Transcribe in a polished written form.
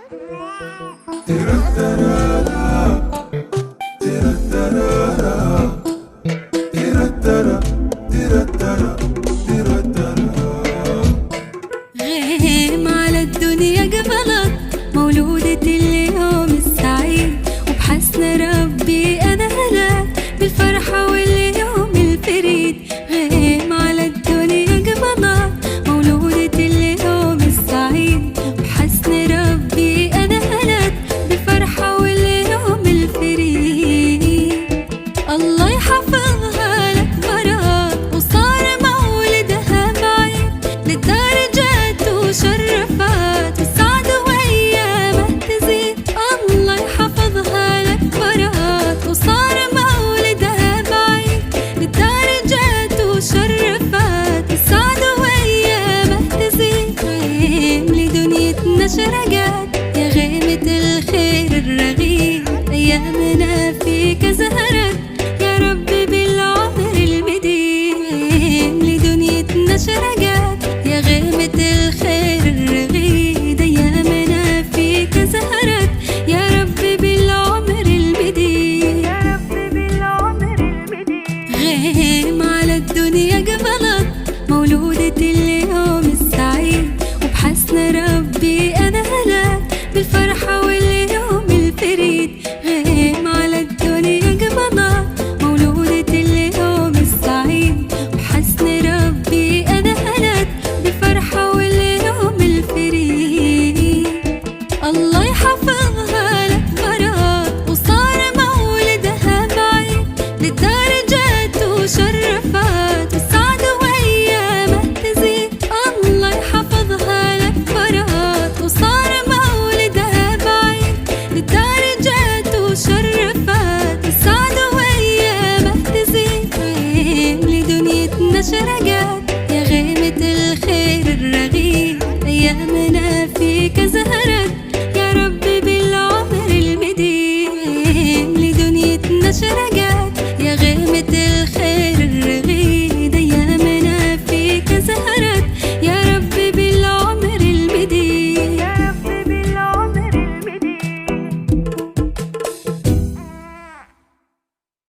غيم على الدنيا قبلك مولودة اليوم السعيد، وبحسن ربي أنا هلاك بالفرحة واليوم الفريد. غيم على الدنيا قبلك مولودة اليوم السعيد، وبحسن ربي أنا هلاك بالفرحة واليوم الفريد. الله يحفظها لك مرات وصار مولدها بعيد، للدرجات وشرفات السعد وأيامه تزيد. الله يحفظها لك مرات وصار مولدها بعيد، للدرجات وشرفات السعد وأيامه تزيد. غيم لدنيتنا شرقات يا غيمة الخير الرغيد، أيامنا فيك زهرت يا ربي بالعمر المديد. غيم لدنيتنا شرقات يا غيمة الخير الرغيد، أيامنا فيك زهرت يا ربي بالعمر المديد. غيم على الدنيا قبلك مولودة اليوم السعيد، وبحسن ربي أنا هلاك بالفرحة واليوم الفريد. غيم على الدنيا قبلك مولودة اليوم السعيد، وبحسن ربي أنا هلاك بالفرحة واليوم الفريد. الله يحفظها لك مرات وصار مولدها بعيد، للدرجات وشرفات السعد وأيامه تزيد. الله يحفظها لك مرات وصار مولدها بعيد، للدرجات وشرفات السعد وأيامه تزيد. غيم لدنيتنا شرقات يا غيمة الخير الرغيد، أيامنا فيك زهرت